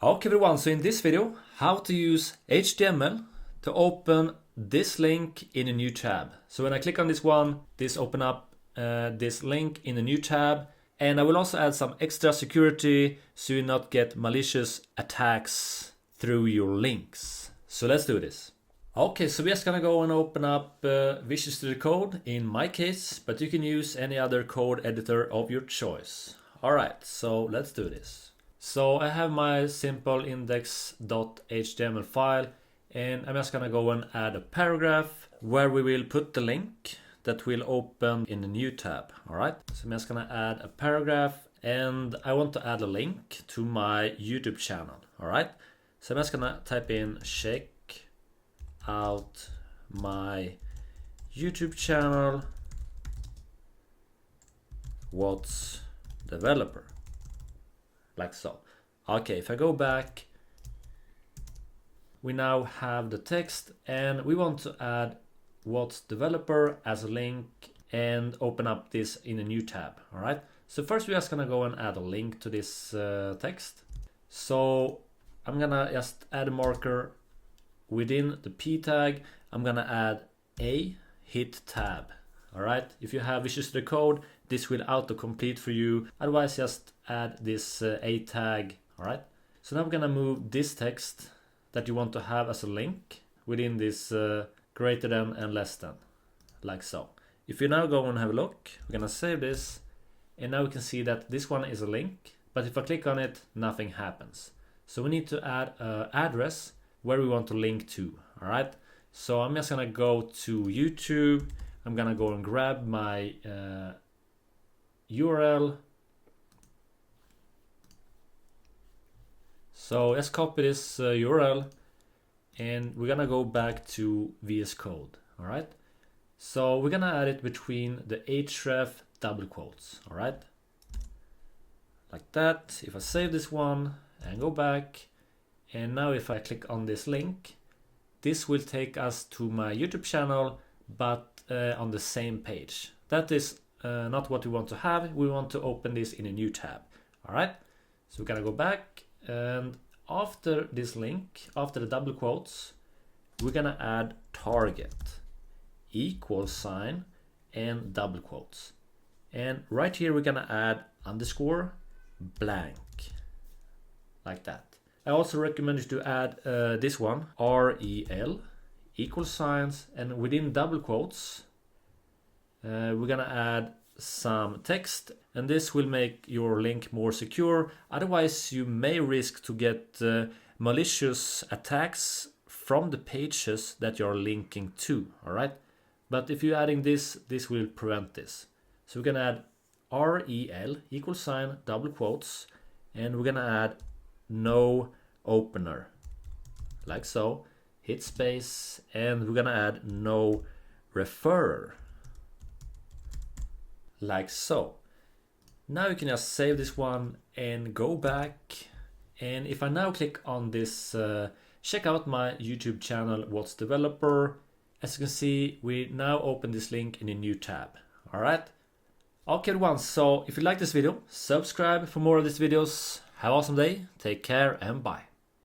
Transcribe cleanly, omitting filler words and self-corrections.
Okay everyone, so in this video, how to use HTML to open this link in a new tab. So when I click on this one, this open up this link in a new tab, and I will also add some extra security so you not get malicious attacks through your links. So let's do this. Okay, so we're just gonna go and open up Visual Studio Code in my case, but you can use any other code editor of your choice. Alright, so let's do this. So I have my simple index.html file, and I'm just gonna go and add a paragraph where we will put the link that will open in a new tab. Alright, so I'm just gonna add a paragraph, and I want to add a link to my YouTube channel. Alright, so I'm just gonna type in check out my YouTube channel what's developer, like so. Okay, if I go back, we now have the text, and we want to add what's developer as a link and open up this in a new tab. All right, so first we're just gonna go and add a link to this text. So I'm gonna just add a marker within the p tag. I'm gonna add a hit tab. All right, if you have Visual Studio Code, this will autocomplete for you. Otherwise, just add this a tag. All right, so now I'm gonna move this text that you want to have as a link within this greater than and less than, like so. If you now go and have a look, we're gonna save this, and now we can see that this one is a link, but if I click on it, nothing happens. So we need to add an address where we want to link to. All right, so I'm just gonna go to YouTube. I'm gonna go and grab my URL. So let's copy this URL, and we're gonna go back to VS Code. All right, so we're gonna add it between the href double quotes. All right, like that. If I save this one and go back, and now if I click on this link, this will take us to my YouTube channel, but on the same page. That is not what we want to have. We want to open this in a new tab. All right, so we're gonna go back, and after this link, after the double quotes, we're gonna add target equal sign and double quotes, and right here we're gonna add underscore blank, like that. I also recommend you to add this one, rel equal signs, and within double quotes we're gonna add some text, and this will make your link more secure. Otherwise you may risk to get malicious attacks from the pages that you're linking to. All right, but if you're adding this will prevent this. So we're gonna add rel equal sign double quotes, and we're gonna add no opener, like so. Hit space, and we're gonna add no referrer, like so. Now you can just save this one and go back, and if I now click on this check out my YouTube channel what's developer, as you can see we now open this link in a new tab. All right, okay everyone, so if you like this video, subscribe for more of these videos. Have an awesome day, take care, and bye.